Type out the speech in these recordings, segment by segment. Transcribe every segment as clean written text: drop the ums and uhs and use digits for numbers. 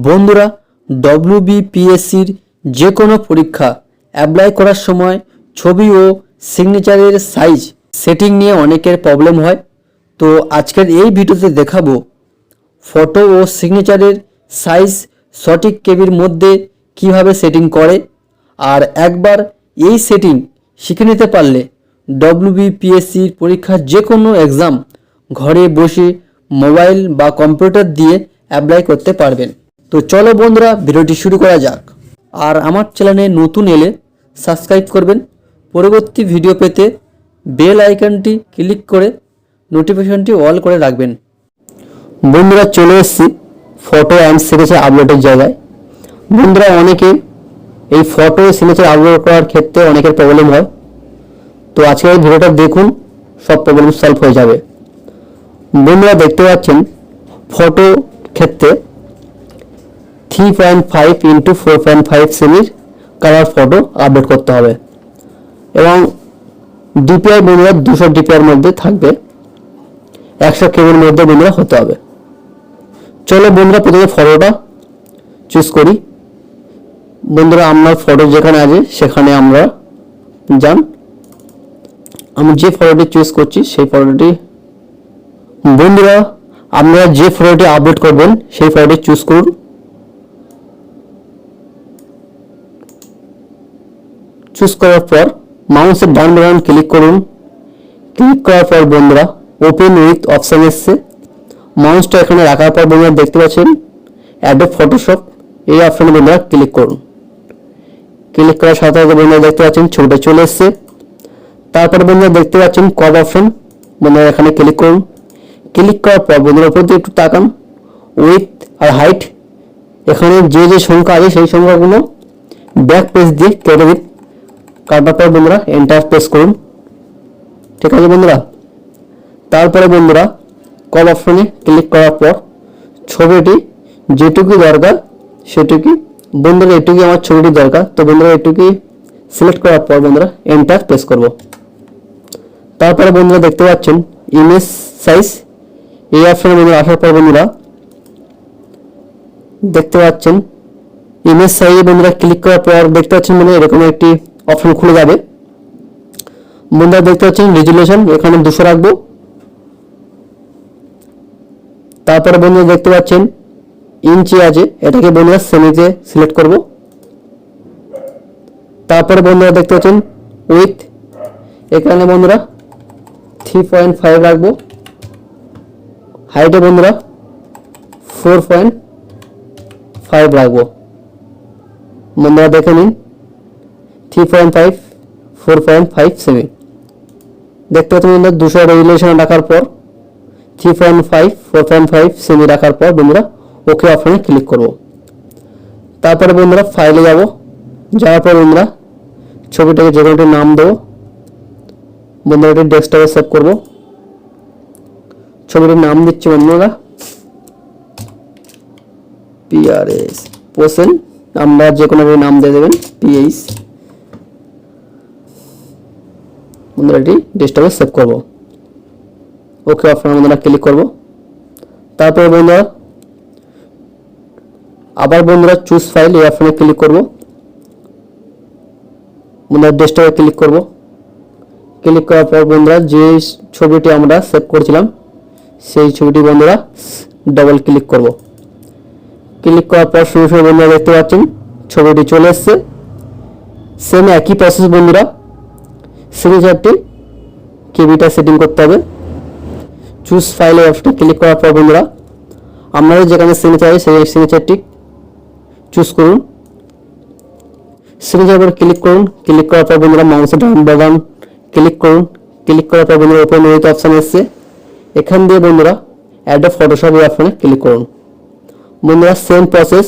বন্ধুরা, ডব্লিউবিপিএসসির যে কোনো পরীক্ষা অ্যাপ্লাই করার সময় ছবি ও সিগনেচারের সাইজ সেটিং নিয়ে অনেকের প্রবলেম হয়। তো আজকের এই ভিডিওতে দেখাবো ফটো ও সিগনেচারের সাইজ সঠিক কেবির মধ্যে কিভাবে সেটিং করে। আর একবার এই সেটিং শিখে নিতে পারলে ডব্লিউবিপিএসসির পরীক্ষার যে কোনো এক্সাম ঘরে বসে মোবাইল বা কম্পিউটার দিয়ে অ্যাপ্লাই করতে পারবেন। তো চলো বন্ধুরা, ভিডিওটি শুরু করা যাক। আর আমার চ্যানেলে নতুন এলে সাবস্ক্রাইব করবেন, পরবর্তী ভিডিও পেতে বেল আইকনটি ক্লিক করে নোটিফিকেশনটি অল করে রাখবেন। বন্ধুরা, চলে এসেছি ফটো অ্যান্ড সিগনেচার আপলোডের জায়গায়। বন্ধুরা, অনেকে এই ফটো সিগনেচার আপলোড করার ক্ষেত্রে অনেকের প্রবলেম হয়। তো আজকের এই ভিডিওটা দেখুন, সব প্রবলেম সলভ হয়ে যাবে। বন্ধুরা, দেখতে পাচ্ছেন ফটো ক্ষেত্রে 3.5 ইন্টু 4.5 সেমির কালার ফটো আপলোড করতে হবে এবং ডিপিআই বন্ধুরা 200 ডিপিআর মধ্যে থাকবে, 100 কেবির মধ্যে বন্ধুরা হতে হবে। চলো বন্ধুরা, প্রথমে ফটোটা চুজ করি। বন্ধুরা, আপনার ফটো যেখানে আছে সেখানে আমরা যান। আমি যে ফটোটি চুজ করছি সেই ফটোটি, বন্ধুরা আপনারা যে ফটোটি আপলোড করবেন সেই ফটোটি চুজ করুন। চুজ করার পর মাউসের ডান বাটন ক্লিক করুন। ক্লিক করার পর বন্ধুরা ওপেন উইথ অপশন এসছে। মাউসটা এখানে রাখার পর বন্ধুরা দেখতে পাচ্ছেন অ্যাডোব ফটোশপ, এই অপশনে বন্ধুরা ক্লিক করুন। ক্লিক করার সাথে সাথে বন্ধুরা দেখতে পাচ্ছেন ছবিটা চলে এসছে। তারপরে বন্ধুরা দেখতে পাচ্ছেন কপ অপশন, বন্ধুরা এখানে ক্লিক করুন। ক্লিক করার পর বন্ধুরা উপর দিকে একটু তাকান, উইথ আর হাইট এখানে যে যে সংখ্যা আছে সেই সংখ্যাগুলো ব্যাক পেজ দিয়ে কেটে দিন। কাটার পর বন্ধুরা এন্টার প্রেস করুন। ঠিক আছে বন্ধুরা। তারপরে বন্ধুরা কপ অপশনে ক্লিক করার পর ছবিটি যেটুকু দরকার সেটুকু, বন্ধুরা এটুকু আমার ছবিটি দরকার, তো বন্ধুরা এটুকু সিলেক্ট করার পর বন্ধুরা এন্টার প্রেস করব। তারপরে বন্ধুরা দেখতে পাচ্ছেন ইমেজ সাইজ, এই অপশনে বন্ধুরা আসার পর বন্ধুরা দেখতে পাচ্ছেন ইমেজ সাইজে বন্ধুরা ক্লিক করার পর দেখতে পাচ্ছেন বন্ধুরা এরকম একটি অপশন খুলে যাবে। বন্ধুরা দেখতে পাচ্ছেন রেজুলেশন এখানে 200 রাখবো। তারপরে বন্ধুরা দেখতে পাচ্ছেন ইঞ্চি আছে, এটাকে বন্ধুরা সেমিতে সিলেক্ট করব। তারপরে বন্ধুরা দেখতে পাচ্ছেন উইথ, এখানে বন্ধুরা 3.5 রাখবো। হাইটে বন্ধুরা 4.5 রাখবো। বন্ধুরা দেখে নিন 3.5 4.5 সেমি দেখতে পাচ্ছেন বন্ধুরা 200 রেজুলেশন রাখার পর 3.5 4.5 সেমি রাখার পর বন্ধুরা ওকে অপশনে ক্লিক করব। তারপরে বন্ধুরা ফাইলে যাব, যাওয়ার পর বন্ধুরা ছবিটাকে যে কোনো নাম দেবো। বন্ধুরা এটি ডেস্কটপে সেভ করব। ছবিটির নাম দিচ্ছি বন্ধুরা পিআরএস পোসেন, আমরা যে কোনো নাম দিয়ে দেবেন পিএইচ। বন্ধুরা এটি ডেস্কটপে সেভ করব। ওকে অপশনে বন্ধুরা ক্লিক করব। তারপরে বন্ধুরা আবার বন্ধুরা চুজ ফাইল, এই অপশনে ক্লিক করব। বন্ধুরা ডেস্কটপে ক্লিক করব। ক্লিক করার পর বন্ধুরা যে ছবিটি আমরা সেভ করেছিলাম সেই ছবিটি বন্ধুরা ডবল ক্লিক করব। ক্লিক করার পর শুরু বন্ধুরা দেখতে পাচ্ছেন ছবিটি চলে এসছে। সেম একই প্রসেস বন্ধুরা সিগনেচারটি কেবিটা সেটিং করতে হবে। চুজ ফাইলে অপশনে ক্লিক করার পর বন্ধুরা আপনাদের যেখানে সিগনেচার আছে সেই সিগনেচারটি চুজ করুন। সিগনেচার উপর ক্লিক করুন। ক্লিক করার পর বন্ধুরা মাউসের ডান বাটন ক্লিক করুন। ক্লিক করার পর বন্ধুরা ওপেন উইথ অপশন এসছে, এখান দিয়ে বন্ধুরা অ্যাডোব ফটোশপ এই অপশনে ক্লিক করুন। বন্ধুরা সেম প্রসেস,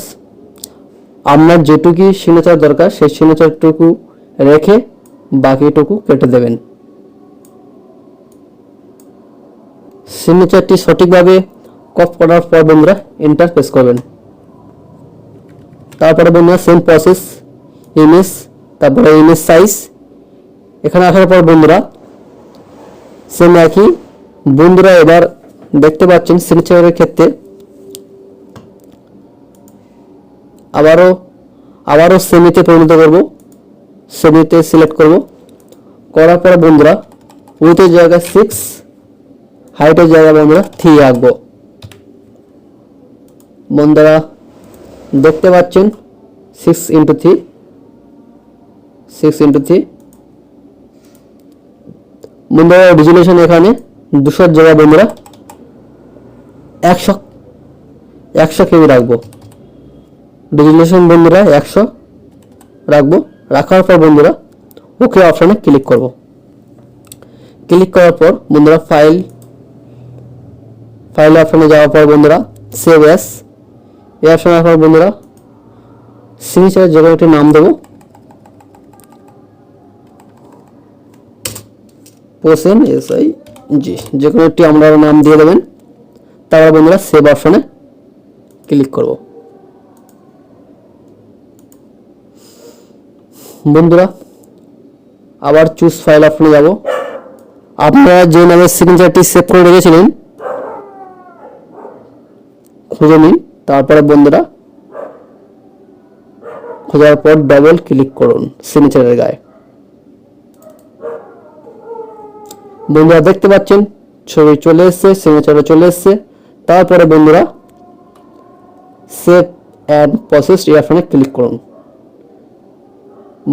আপনার যেটুকু সিগনেচার দরকার সেই সিগনেচারটুকু রেখে বাকিটুকু কেটে দেবেন। সিগনেচারটি সঠিকভাবে কপি করার পর বন্ধুরা এন্টার প্রেস করবেন। তারপরে বন্ধুরা সেম প্রসেস ইমেজ, তারপরে ইমেজ সাইজ এখানে আসার পর বন্ধুরা সেম একই। বন্ধুরা এবার দেখতে পাচ্ছেন সিগনেচারের ক্ষেত্রে আবারও সেমিতে পরিণত করব। সেমিতে সিলেক্ট করব, করার পরে বন্ধুরা উইথের জায়গায় 6, হাইটের জায়গায় বন্ধুরা 3 রাখবো। বন্ধুরা দেখতে পাচ্ছেন 6 ইন্টু 3 বন্ধুরা রেজুলেশন এখানে 200 জায়গায় বন্ধুরা 100 কেবি রাখবো। রেজুলেশন বন্ধুরা 100 রাখবো। রাখার পর বন্ধুরা ওকে অপশনে ক্লিক করব। ক্লিক করার পর বন্ধুরা ফাইল অপশনে যাওয়ার পর বন্ধুরা সেভ অ্যাজ এই অপশনে আসার পর বন্ধুরা সিগনেচারের যে কোনো একটি নাম দেবো, পোসেন SIG, যে কোনো একটি আমরা নাম দিয়ে দেবেন। তারপর বন্ধুরা সেভ অপশনে ক্লিক করব। বন্ধুরা আবার চুজ ফাইল অপশনে যাব। আপনারা যে নামের সিগনেচারটি সেভ করে রেখেছিলেন খুঁজে নিন। তারপরে বন্ধুরা খোঁজার পর ডবল ক্লিক করুন সিগনেচারের গায়ে। বন্ধুরা দেখতে পাচ্ছেন ছবি চলে এসছে, সিগনেচারে চলে এসছে। তারপরে বন্ধুরা সেভ অ্যান্ড প্রসেস এই অপশনে ক্লিক করুন।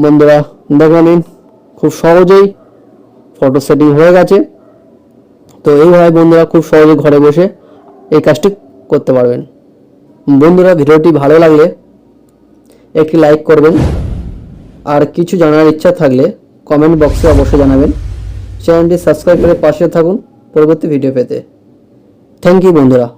বন্ধুরা দেখে নিন খুব সহজেই ফটো সেটিং হয়ে গেছে। তো এইভাবে বন্ধুরা খুব সহজে ঘরে বসে এই কাজটি করতে পারবেন। বন্ধুরা ভিডিওটি ভালো লাগলে একটি লাইক করবেন, আর কিছু জানার ইচ্ছা থাকলে কমেন্ট বক্সে অবশ্যই জানাবেন। চ্যানেলটি সাবস্ক্রাইব করে পাশে থাকুন পরবর্তী ভিডিও পেতে। থ্যাংক ইউ বন্ধুরা।